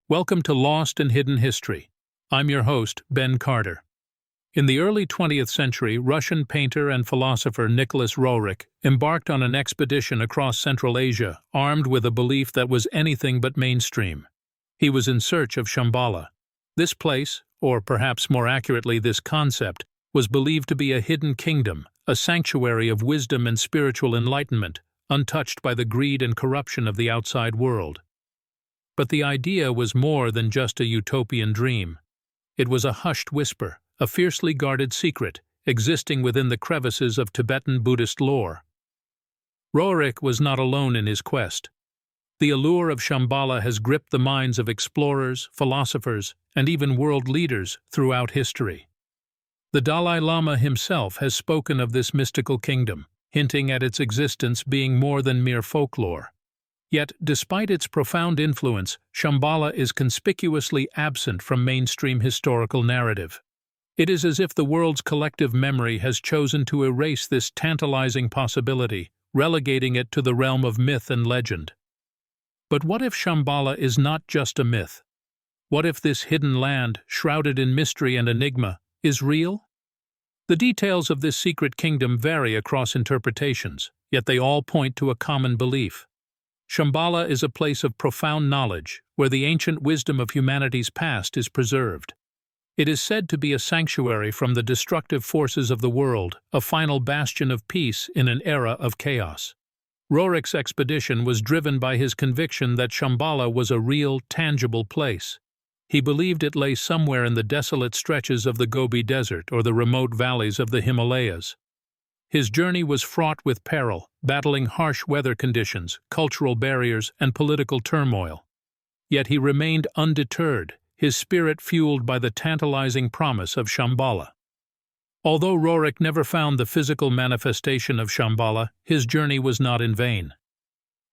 Welcome to Lost and Hidden History. I'm your host, Ben Carter. In the early 20th century, Russian painter and philosopher Nicholas Roerich embarked on an expedition across Central Asia, armed with a belief that was anything but mainstream. He was in search of Shambhala. This place, or perhaps more accurately this concept, was believed to be a hidden kingdom, a sanctuary of wisdom and spiritual enlightenment, untouched by the greed and corruption of the outside world. But the idea was more than just a utopian dream. It was a hushed whisper, a fiercely guarded secret, existing within the crevices of Tibetan Buddhist lore. Roerich was not alone in his quest. The allure of Shambhala has gripped the minds of explorers, philosophers, and even world leaders throughout history. The Dalai Lama himself has spoken of this mystical kingdom, hinting at its existence being more than mere folklore. Yet, despite its profound influence, Shambhala is conspicuously absent from mainstream historical narrative. It is as if the world's collective memory has chosen to erase this tantalizing possibility, relegating it to the realm of myth and legend. But what if Shambhala is not just a myth? What if this hidden land, shrouded in mystery and enigma, is real? The details of this secret kingdom vary across interpretations, yet they all point to a common belief. Shambhala is a place of profound knowledge, where the ancient wisdom of humanity's past is preserved. It is said to be a sanctuary from the destructive forces of the world, a final bastion of peace in an era of chaos. Roerich's expedition was driven by his conviction that Shambhala was a real, tangible place. He believed it lay somewhere in the desolate stretches of the Gobi Desert or the remote valleys of the Himalayas. His journey was fraught with peril, battling harsh weather conditions, cultural barriers, and political turmoil. Yet he remained undeterred, his spirit fueled by the tantalizing promise of Shambhala. Although Roerich never found the physical manifestation of Shambhala, his journey was not in vain.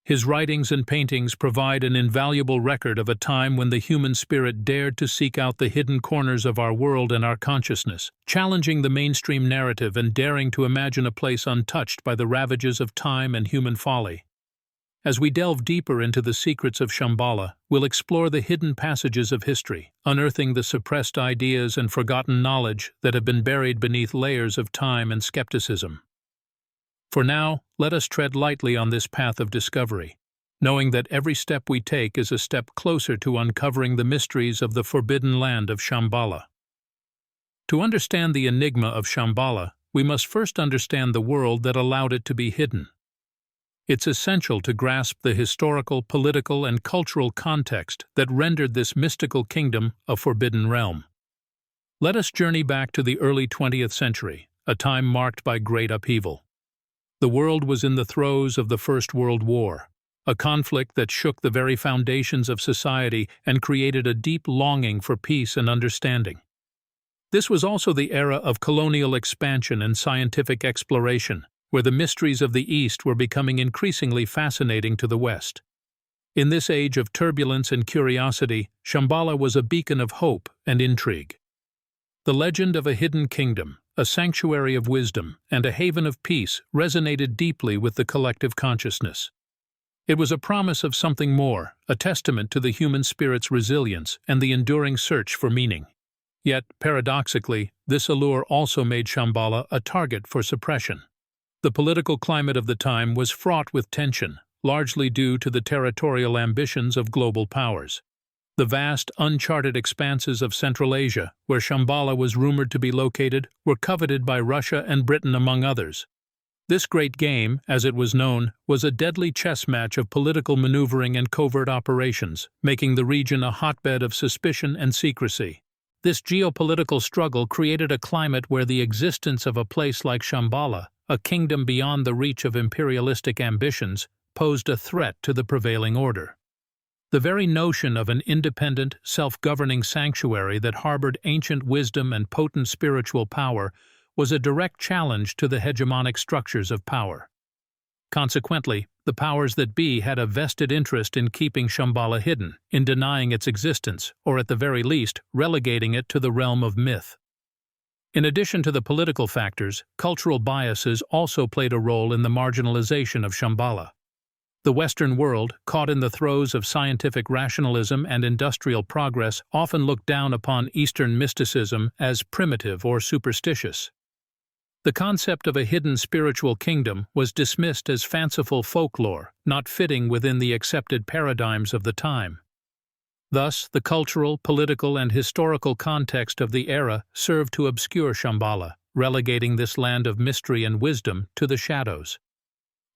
His writings and paintings provide an invaluable record of a time when the human spirit dared to seek out the hidden corners of our world and our consciousness, challenging the mainstream narrative and daring to imagine a place untouched by the ravages of time and human folly. As we delve deeper into the secrets of Shambhala, we'll explore the hidden passages of history, unearthing the suppressed ideas and forgotten knowledge that have been buried beneath layers of time and skepticism. For now, let us tread lightly on this path of discovery, knowing that every step we take is a step closer to uncovering the mysteries of the forbidden land of Shambhala. To understand the enigma of Shambhala, we must first understand the world that allowed it to be hidden. It's essential to grasp the historical, political, and cultural context that rendered this mystical kingdom a forbidden realm. Let us journey back to the early 20th century, a time marked by great upheaval. The world was in the throes of the First World War, a conflict that shook the very foundations of society and created a deep longing for peace and understanding. This was also the era of colonial expansion and scientific exploration, where the mysteries of the East were becoming increasingly fascinating to the West. In this age of turbulence and curiosity, Shambhala was a beacon of hope and intrigue. The legend of a hidden kingdom, a sanctuary of wisdom, and a haven of peace resonated deeply with the collective consciousness. It was a promise of something more, a testament to the human spirit's resilience and the enduring search for meaning. Yet, paradoxically, this allure also made Shambhala a target for suppression. The political climate of the time was fraught with tension, largely due to the territorial ambitions of global powers. The vast, uncharted expanses of Central Asia, where Shambhala was rumored to be located, were coveted by Russia and Britain among others. This great game, as it was known, was a deadly chess match of political maneuvering and covert operations, making the region a hotbed of suspicion and secrecy. This geopolitical struggle created a climate where the existence of a place like Shambhala, a kingdom beyond the reach of imperialistic ambitions, posed a threat to the prevailing order. The very notion of an independent, self-governing sanctuary that harbored ancient wisdom and potent spiritual power was a direct challenge to the hegemonic structures of power. Consequently, the powers that be had a vested interest in keeping Shambhala hidden, in denying its existence, or at the very least, relegating it to the realm of myth. In addition to the political factors, cultural biases also played a role in the marginalization of Shambhala. The Western world, caught in the throes of scientific rationalism and industrial progress, often looked down upon Eastern mysticism as primitive or superstitious. The concept of a hidden spiritual kingdom was dismissed as fanciful folklore, not fitting within the accepted paradigms of the time. Thus, the cultural, political, and historical context of the era served to obscure Shambhala, relegating this land of mystery and wisdom to the shadows.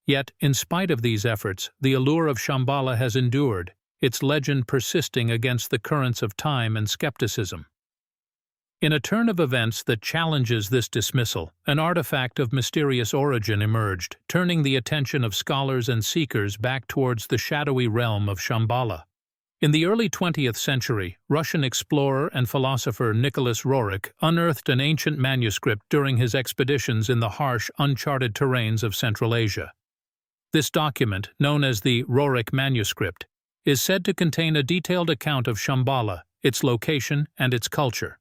Yet, in spite of these efforts, the allure of Shambhala has endured, its legend persisting against the currents of time and skepticism. In a turn of events that challenges this dismissal, an artifact of mysterious origin emerged, turning the attention of scholars and seekers back towards the shadowy realm of Shambhala. In the early 20th century, Russian explorer and philosopher Nicholas Roerich unearthed an ancient manuscript during his expeditions in the harsh, uncharted terrains of Central Asia. This document, known as the Roerich manuscript, is said to contain a detailed account of Shambhala, its location, and its culture.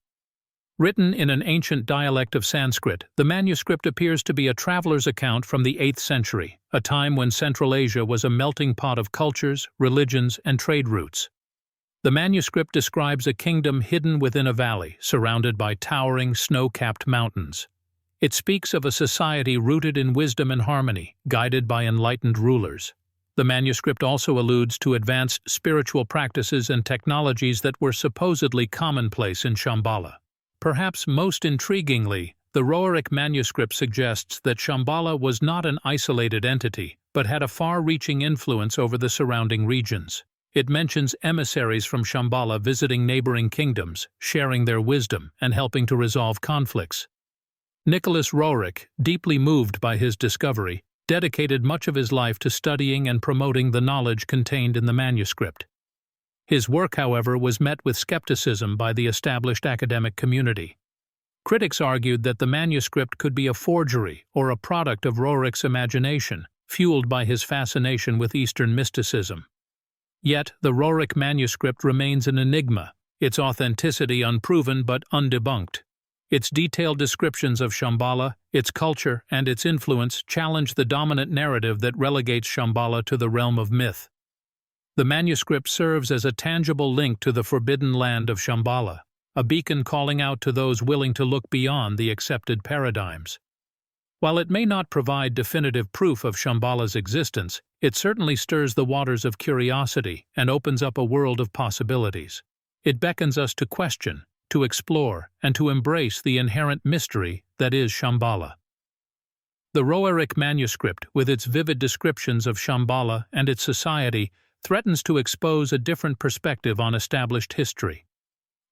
Written in an ancient dialect of Sanskrit, the manuscript appears to be a traveler's account from the 8th century, a time when Central Asia was a melting pot of cultures, religions, and trade routes. The manuscript describes a kingdom hidden within a valley, surrounded by towering, snow-capped mountains. It speaks of a society rooted in wisdom and harmony, guided by enlightened rulers. The manuscript also alludes to advanced spiritual practices and technologies that were supposedly commonplace in Shambhala. Perhaps most intriguingly, the Roerich manuscript suggests that Shambhala was not an isolated entity, but had a far-reaching influence over the surrounding regions. It mentions emissaries from Shambhala visiting neighboring kingdoms, sharing their wisdom, and helping to resolve conflicts. Nicholas Roerich, deeply moved by his discovery, dedicated much of his life to studying and promoting the knowledge contained in the manuscript. His work, however, was met with skepticism by the established academic community. Critics argued that the manuscript could be a forgery or a product of Roerich's imagination, fueled by his fascination with Eastern mysticism. Yet, the Roerich manuscript remains an enigma, its authenticity unproven but undebunked. Its detailed descriptions of Shambhala, its culture, and its influence challenge the dominant narrative that relegates Shambhala to the realm of myth. The manuscript serves as a tangible link to the forbidden land of Shambhala, a beacon calling out to those willing to look beyond the accepted paradigms. While it may not provide definitive proof of Shambhala's existence, it certainly stirs the waters of curiosity and opens up a world of possibilities. It beckons us to question, to explore, and to embrace the inherent mystery that is Shambhala. The Roerich manuscript, with its vivid descriptions of Shambhala and its society, threatens to expose a different perspective on established history.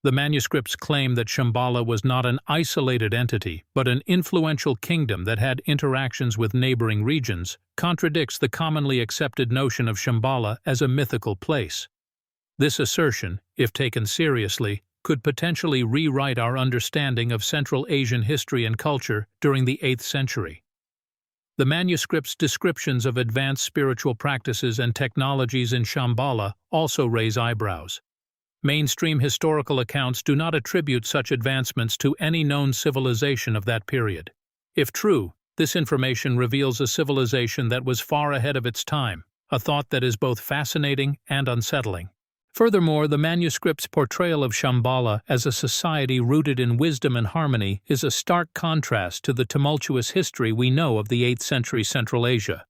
The manuscripts claim that Shambhala was not an isolated entity, but an influential kingdom that had interactions with neighboring regions, contradicts the commonly accepted notion of Shambhala as a mythical place. This assertion, if taken seriously, could potentially rewrite our understanding of Central Asian history and culture during the 8th century. The manuscript's descriptions of advanced spiritual practices and technologies in Shambhala also raise eyebrows. Mainstream historical accounts do not attribute such advancements to any known civilization of that period. If true, this information reveals a civilization that was far ahead of its time, a thought that is both fascinating and unsettling. Furthermore, the manuscript's portrayal of Shambhala as a society rooted in wisdom and harmony is a stark contrast to the tumultuous history we know of the 8th century Central Asia.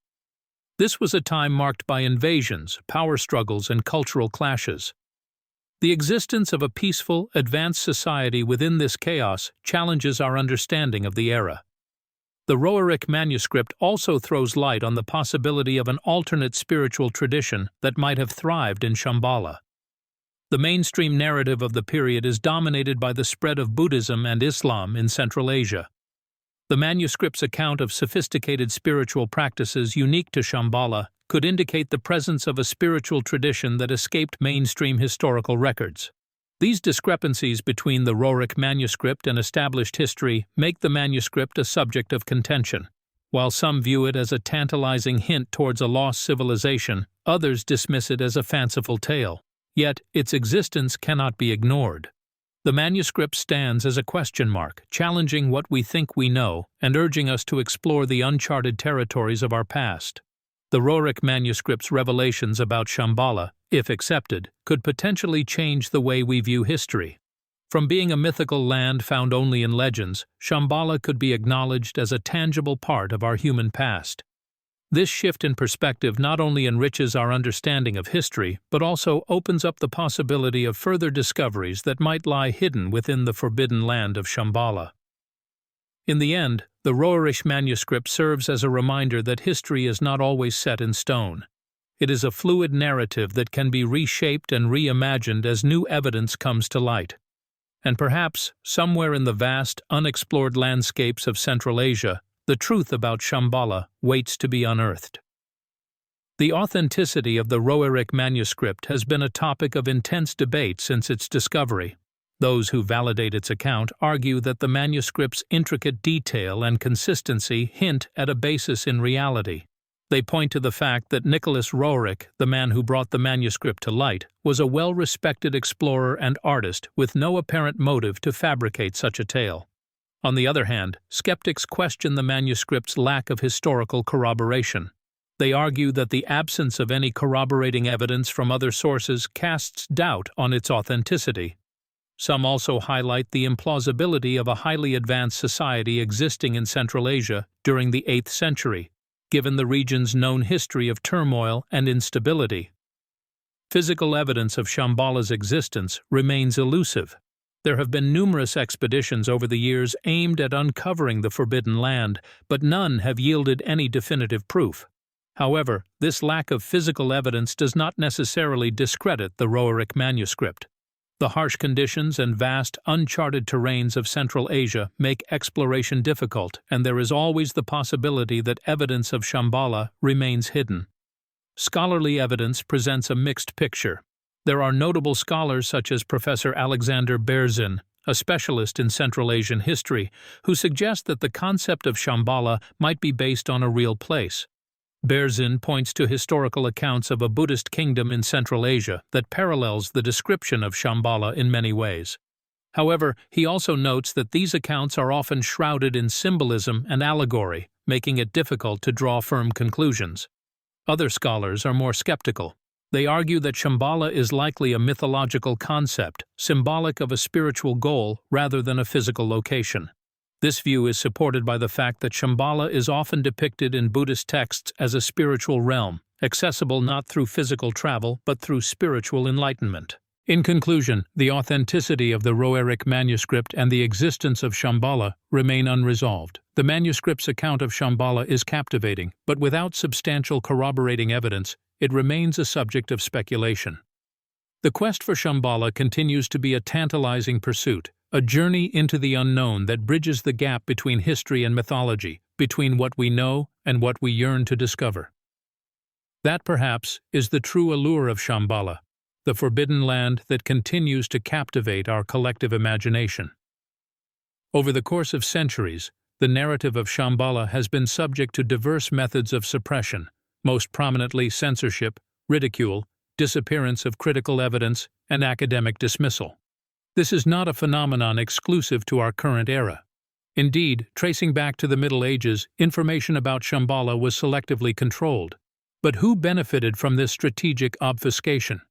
This was a time marked by invasions, power struggles, and cultural clashes. The existence of a peaceful, advanced society within this chaos challenges our understanding of the era. The Roerich manuscript also throws light on the possibility of an alternate spiritual tradition that might have thrived in Shambhala. The mainstream narrative of the period is dominated by the spread of Buddhism and Islam in Central Asia. The manuscript's account of sophisticated spiritual practices unique to Shambhala could indicate the presence of a spiritual tradition that escaped mainstream historical records. These discrepancies between the Roerich manuscript and established history make the manuscript a subject of contention. While some view it as a tantalizing hint towards a lost civilization, others dismiss it as a fanciful tale. Yet, its existence cannot be ignored. The manuscript stands as a question mark, challenging what we think we know and urging us to explore the uncharted territories of our past. The Roerich manuscript's revelations about Shambhala, if accepted, could potentially change the way we view history. From being a mythical land found only in legends, Shambhala could be acknowledged as a tangible part of our human past. This shift in perspective not only enriches our understanding of history, but also opens up the possibility of further discoveries that might lie hidden within the forbidden land of Shambhala. In the end, the Roerich manuscript serves as a reminder that history is not always set in stone. It is a fluid narrative that can be reshaped and reimagined as new evidence comes to light. And perhaps, somewhere in the vast, unexplored landscapes of Central Asia, the truth about Shambhala waits to be unearthed. The authenticity of the Roerich manuscript has been a topic of intense debate since its discovery. Those who validate its account argue that the manuscript's intricate detail and consistency hint at a basis in reality. They point to the fact that Nicholas Roerich, the man who brought the manuscript to light, was a well-respected explorer and artist with no apparent motive to fabricate such a tale. On the other hand, skeptics question the manuscript's lack of historical corroboration. They argue that the absence of any corroborating evidence from other sources casts doubt on its authenticity. Some also highlight the implausibility of a highly advanced society existing in Central Asia during the 8th century, given the region's known history of turmoil and instability. Physical evidence of Shambhala's existence remains elusive. There have been numerous expeditions over the years aimed at uncovering the forbidden land, but none have yielded any definitive proof. However, this lack of physical evidence does not necessarily discredit the Roerich manuscript. The harsh conditions and vast, uncharted terrains of Central Asia make exploration difficult, and there is always the possibility that evidence of Shambhala remains hidden. Scholarly evidence presents a mixed picture. There are notable scholars such as Professor Alexander Berzin, a specialist in Central Asian history, who suggest that the concept of Shambhala might be based on a real place. Berzin points to historical accounts of a Buddhist kingdom in Central Asia that parallels the description of Shambhala in many ways. However, he also notes that these accounts are often shrouded in symbolism and allegory, making it difficult to draw firm conclusions. Other scholars are more skeptical. They argue that Shambhala is likely a mythological concept, symbolic of a spiritual goal rather than a physical location. This view is supported by the fact that Shambhala is often depicted in Buddhist texts as a spiritual realm, accessible not through physical travel but through spiritual enlightenment. In conclusion, the authenticity of the Roerich manuscript and the existence of Shambhala remain unresolved. The manuscript's account of Shambhala is captivating, but without substantial corroborating evidence, it remains a subject of speculation. The quest for Shambhala continues to be a tantalizing pursuit, a journey into the unknown that bridges the gap between history and mythology, between what we know and what we yearn to discover. That, perhaps, is the true allure of Shambhala, the forbidden land that continues to captivate our collective imagination. Over the course of centuries, the narrative of Shambhala has been subject to diverse methods of suppression, most prominently censorship, ridicule, disappearance of critical evidence, and academic dismissal. This is not a phenomenon exclusive to our current era. Indeed, tracing back to the Middle Ages, information about Shambhala was selectively controlled. But who benefited from this strategic obfuscation?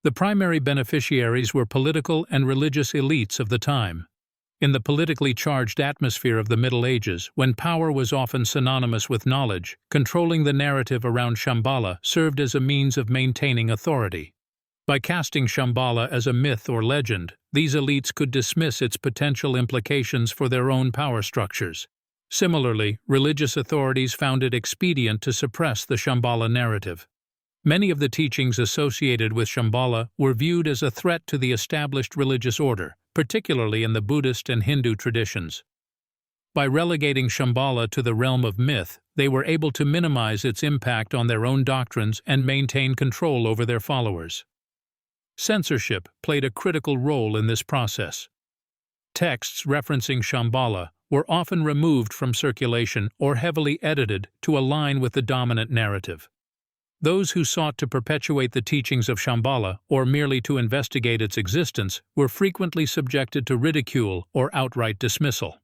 The primary beneficiaries were political and religious elites of the time. In the politically charged atmosphere of the Middle Ages, when power was often synonymous with knowledge, controlling the narrative around Shambhala served as a means of maintaining authority. By casting Shambhala as a myth or legend, these elites could dismiss its potential implications for their own power structures. Similarly, religious authorities found it expedient to suppress the Shambhala narrative. Many of the teachings associated with Shambhala were viewed as a threat to the established religious order, particularly in the Buddhist and Hindu traditions. By relegating Shambhala to the realm of myth, they were able to minimize its impact on their own doctrines and maintain control over their followers. Censorship played a critical role in this process. Texts referencing Shambhala were often removed from circulation or heavily edited to align with the dominant narrative. Those who sought to perpetuate the teachings of Shambhala or merely to investigate its existence were frequently subjected to ridicule or outright dismissal.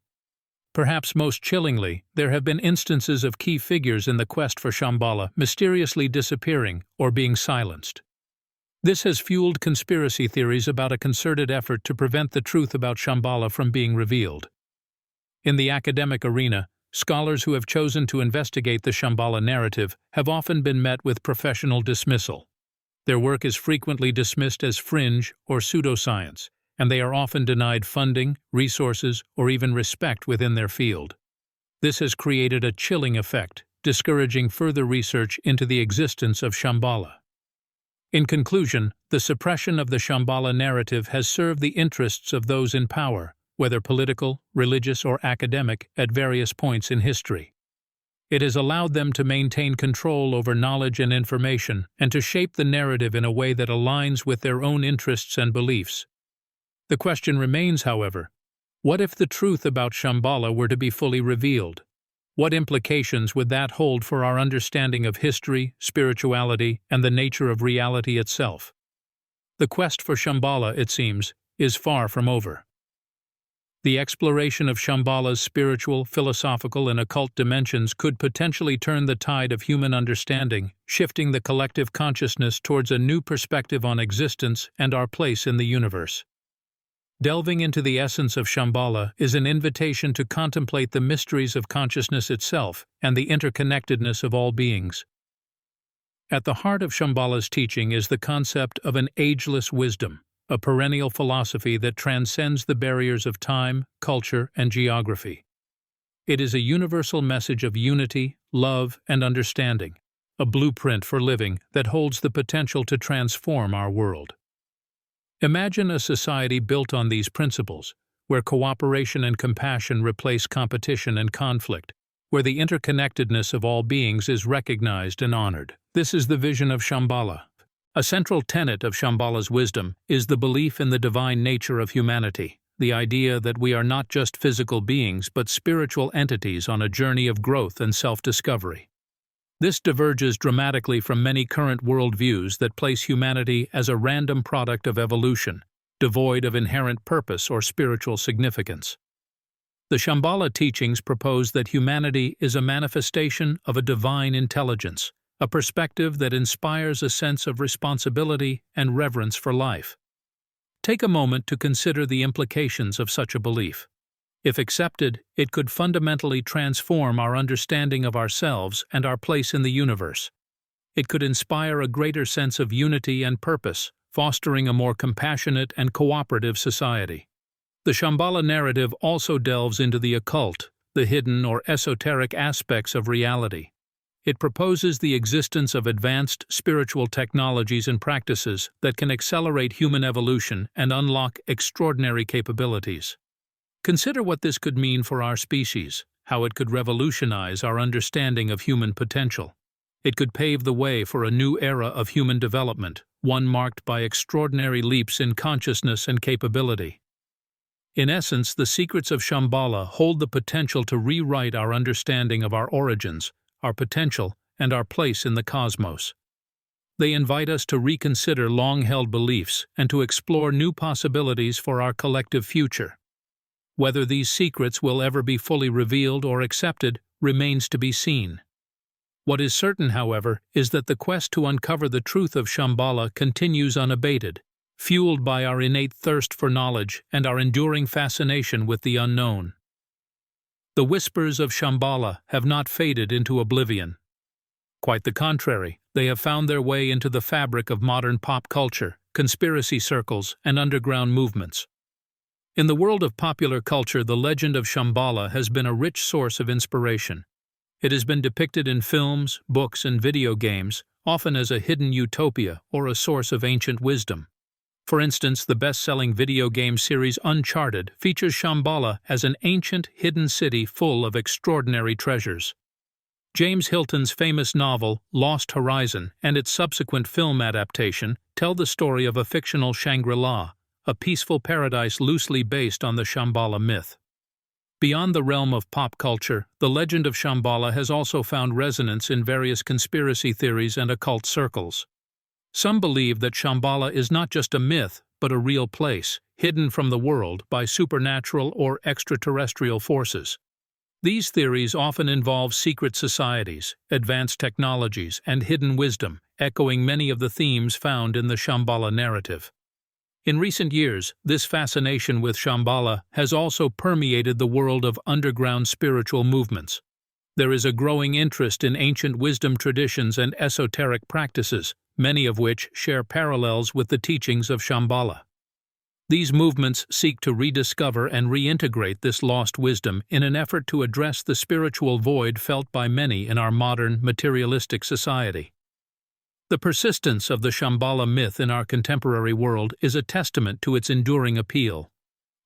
Perhaps most chillingly, there have been instances of key figures in the quest for Shambhala mysteriously disappearing or being silenced. This has fueled conspiracy theories about a concerted effort to prevent the truth about Shambhala from being revealed. In the academic arena, scholars who have chosen to investigate the Shambhala narrative have often been met with professional dismissal. Their work is frequently dismissed as fringe or pseudoscience, and they are often denied funding, resources, or even respect within their field. This has created a chilling effect, discouraging further research into the existence of Shambhala. In conclusion, the suppression of the Shambhala narrative has served the interests of those in power, whether political, religious, or academic, at various points in history. It has allowed them to maintain control over knowledge and information and to shape the narrative in a way that aligns with their own interests and beliefs. The question remains, however, what if the truth about Shambhala were to be fully revealed? What implications would that hold for our understanding of history, spirituality, and the nature of reality itself? The quest for Shambhala, it seems, is far from over. The exploration of Shambhala's spiritual, philosophical, and occult dimensions could potentially turn the tide of human understanding, shifting the collective consciousness towards a new perspective on existence and our place in the universe. Delving into the essence of Shambhala is an invitation to contemplate the mysteries of consciousness itself and the interconnectedness of all beings. At the heart of Shambhala's teaching is the concept of an ageless wisdom, a perennial philosophy that transcends the barriers of time, culture, and geography. It is a universal message of unity, love, and understanding, a blueprint for living that holds the potential to transform our world. Imagine a society built on these principles, where cooperation and compassion replace competition and conflict, where the interconnectedness of all beings is recognized and honored. This is the vision of Shambhala. A central tenet of Shambhala's wisdom is the belief in the divine nature of humanity, the idea that we are not just physical beings but spiritual entities on a journey of growth and self-discovery. This diverges dramatically from many current worldviews that place humanity as a random product of evolution, devoid of inherent purpose or spiritual significance. The Shambhala teachings propose that humanity is a manifestation of a divine intelligence, a perspective that inspires a sense of responsibility and reverence for life. Take a moment to consider the implications of such a belief. If accepted, it could fundamentally transform our understanding of ourselves and our place in the universe. It could inspire a greater sense of unity and purpose, fostering a more compassionate and cooperative society. The Shambhala narrative also delves into the occult, the hidden or esoteric aspects of reality. It proposes the existence of advanced spiritual technologies and practices that can accelerate human evolution and unlock extraordinary capabilities. Consider what this could mean for our species, how it could revolutionize our understanding of human potential. It could pave the way for a new era of human development, one marked by extraordinary leaps in consciousness and capability. In essence, the secrets of Shambhala hold the potential to rewrite our understanding of our origins, our potential, and our place in the cosmos. They invite us to reconsider long-held beliefs and to explore new possibilities for our collective future. Whether these secrets will ever be fully revealed or accepted remains to be seen. What is certain, however, is that the quest to uncover the truth of Shambhala continues unabated, fueled by our innate thirst for knowledge and our enduring fascination with the unknown. The whispers of Shambhala have not faded into oblivion. Quite the contrary, they have found their way into the fabric of modern pop culture, conspiracy circles, and underground movements. In the world of popular culture, the legend of Shambhala has been a rich source of inspiration. It has been depicted in films, books, and video games, often as a hidden utopia or a source of ancient wisdom. For instance, the best-selling video game series Uncharted features Shambhala as an ancient, hidden city full of extraordinary treasures. James Hilton's famous novel, Lost Horizon, and its subsequent film adaptation tell the story of a fictional Shangri-La, a peaceful paradise loosely based on the Shambhala myth. Beyond the realm of pop culture, the legend of Shambhala has also found resonance in various conspiracy theories and occult circles. Some believe that Shambhala is not just a myth, but a real place, hidden from the world by supernatural or extraterrestrial forces. These theories often involve secret societies, advanced technologies, and hidden wisdom, echoing many of the themes found in the Shambhala narrative. In recent years, this fascination with Shambhala has also permeated the world of underground spiritual movements. There is a growing interest in ancient wisdom traditions and esoteric practices, many of which share parallels with the teachings of Shambhala. These movements seek to rediscover and reintegrate this lost wisdom in an effort to address the spiritual void felt by many in our modern, materialistic society. The persistence of the Shambhala myth in our contemporary world is a testament to its enduring appeal.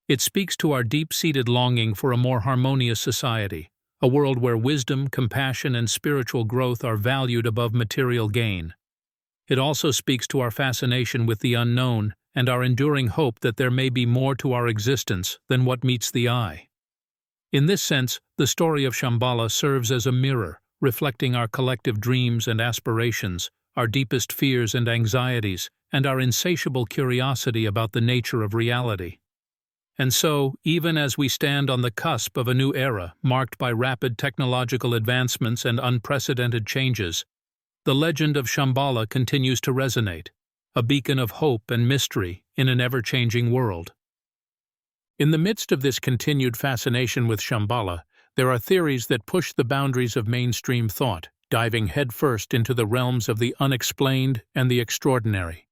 It speaks to our deep-seated longing for a more harmonious society, a world where wisdom, compassion, and spiritual growth are valued above material gain. It also speaks to our fascination with the unknown and our enduring hope that there may be more to our existence than what meets the eye. In this sense, the story of Shambhala serves as a mirror, reflecting our collective dreams and aspirations, our deepest fears and anxieties, and our insatiable curiosity about the nature of reality. And so, even as we stand on the cusp of a new era marked by rapid technological advancements and unprecedented changes, the legend of Shambhala continues to resonate, a beacon of hope and mystery in an ever-changing world. In the midst of this continued fascination with Shambhala, there are theories that push the boundaries of mainstream thought, diving headfirst into the realms of the unexplained and the extraordinary.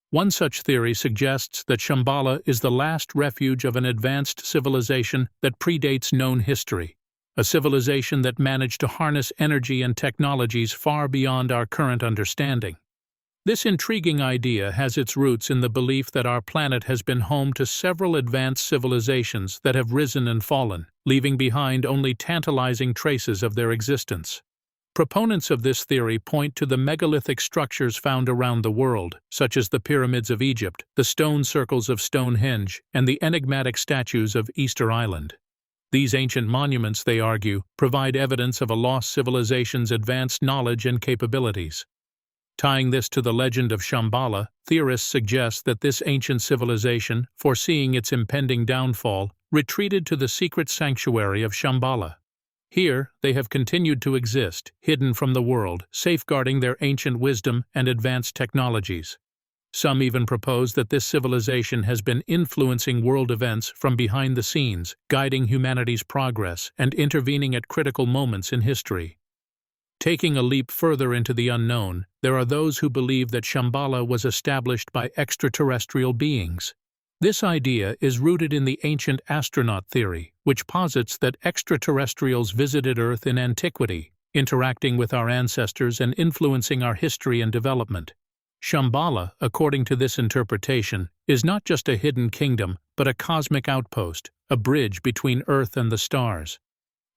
One such theory suggests that Shambhala is the last refuge of an advanced civilization that predates known history, a civilization that managed to harness energy and technologies far beyond our current understanding. This intriguing idea has its roots in the belief that our planet has been home to several advanced civilizations that have risen and fallen, leaving behind only tantalizing traces of their existence. Proponents of this theory point to the megalithic structures found around the world, such as the pyramids of Egypt, the stone circles of Stonehenge, and the enigmatic statues of Easter Island. These ancient monuments, they argue, provide evidence of a lost civilization's advanced knowledge and capabilities. Tying this to the legend of Shambhala, theorists suggest that this ancient civilization, foreseeing its impending downfall, retreated to the secret sanctuary of Shambhala. Here, they have continued to exist, hidden from the world, safeguarding their ancient wisdom and advanced technologies. Some even propose that this civilization has been influencing world events from behind the scenes, guiding humanity's progress and intervening at critical moments in history. Taking a leap further into the unknown, there are those who believe that Shambhala was established by extraterrestrial beings. This idea is rooted in the ancient astronaut theory, which posits that extraterrestrials visited Earth in antiquity, interacting with our ancestors and influencing our history and development. Shambhala, according to this interpretation, is not just a hidden kingdom, but a cosmic outpost, a bridge between Earth and the stars.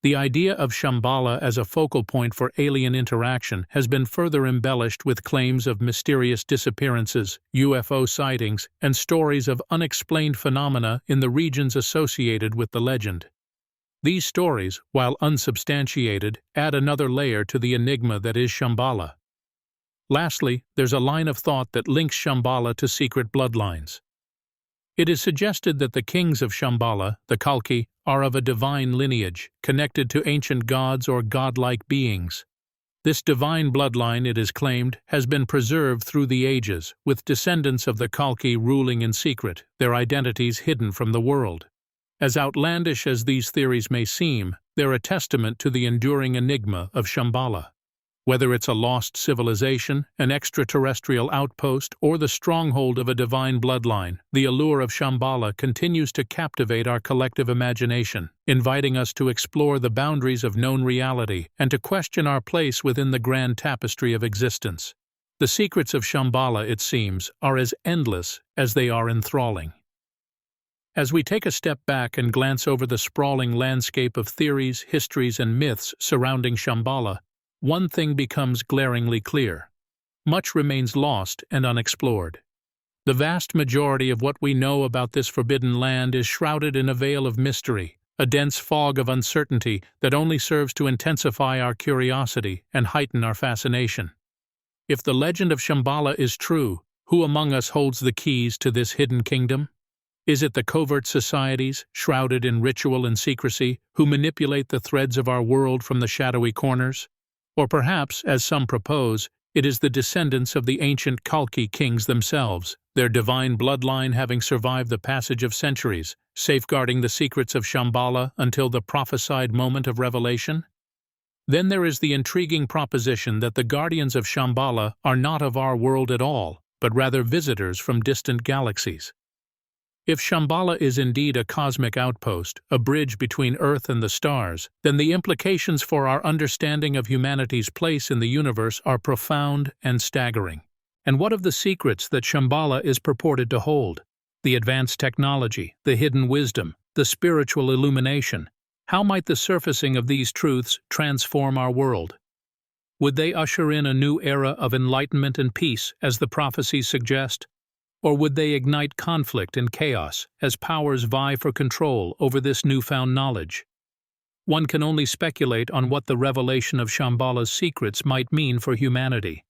The idea of Shambhala as a focal point for alien interaction has been further embellished with claims of mysterious disappearances, UFO sightings, and stories of unexplained phenomena in the regions associated with the legend. These stories, while unsubstantiated, add another layer to the enigma that is Shambhala. Lastly, there's a line of thought that links Shambhala to secret bloodlines. It is suggested that the kings of Shambhala, the Kalki, are of a divine lineage, connected to ancient gods or godlike beings. This divine bloodline, it is claimed, has been preserved through the ages, with descendants of the Kalki ruling in secret, their identities hidden from the world. As outlandish as these theories may seem, they're a testament to the enduring enigma of Shambhala. Whether it's a lost civilization, an extraterrestrial outpost, or the stronghold of a divine bloodline, the allure of Shambhala continues to captivate our collective imagination, inviting us to explore the boundaries of known reality and to question our place within the grand tapestry of existence. The secrets of Shambhala, it seems, are as endless as they are enthralling. As we take a step back and glance over the sprawling landscape of theories, histories, and myths surrounding Shambhala, one thing becomes glaringly clear. Much remains lost and unexplored. The vast majority of what we know about this forbidden land is shrouded in a veil of mystery, a dense fog of uncertainty that only serves to intensify our curiosity and heighten our fascination. If the legend of Shambhala is true, who among us holds the keys to this hidden kingdom? Is it the covert societies, shrouded in ritual and secrecy, who manipulate the threads of our world from the shadowy corners? Or perhaps, as some propose, it is the descendants of the ancient Kalki kings themselves, their divine bloodline having survived the passage of centuries, safeguarding the secrets of Shambhala until the prophesied moment of revelation? Then there is the intriguing proposition that the guardians of Shambhala are not of our world at all, but rather visitors from distant galaxies. If Shambhala is indeed a cosmic outpost, a bridge between Earth and the stars, then the implications for our understanding of humanity's place in the universe are profound and staggering. And what of the secrets that Shambhala is purported to hold? The advanced technology, the hidden wisdom, the spiritual illumination. How might the surfacing of these truths transform our world? Would they usher in a new era of enlightenment and peace, as the prophecies suggest? Or would they ignite conflict and chaos as powers vie for control over this newfound knowledge? One can only speculate on what the revelation of Shambhala's secrets might mean for humanity.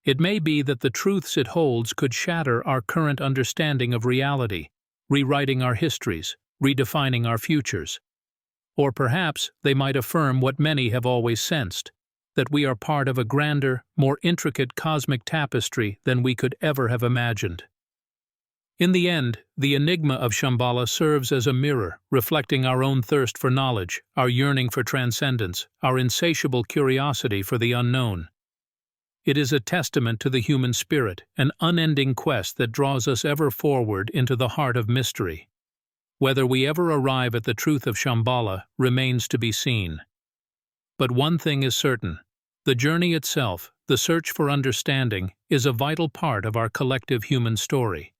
It may be that the truths it holds could shatter our current understanding of reality, rewriting our histories, redefining our futures. Or perhaps they might affirm what many have always sensed, that we are part of a grander, more intricate cosmic tapestry than we could ever have imagined. In the end, the enigma of Shambhala serves as a mirror, reflecting our own thirst for knowledge, our yearning for transcendence, our insatiable curiosity for the unknown. It is a testament to the human spirit, an unending quest that draws us ever forward into the heart of mystery. Whether we ever arrive at the truth of Shambhala remains to be seen. But one thing is certain: the journey itself, the search for understanding, is a vital part of our collective human story.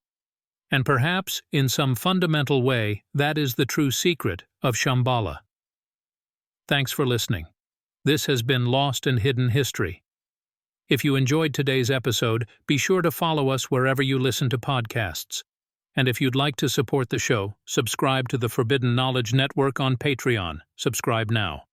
And perhaps, in some fundamental way, that is the true secret of Shambhala. Thanks for listening. This has been Lost and Hidden History. If you enjoyed today's episode, be sure to follow us wherever you listen to podcasts. And if you'd like to support the show, subscribe to the Forbidden Knowledge Network on Patreon. Subscribe now.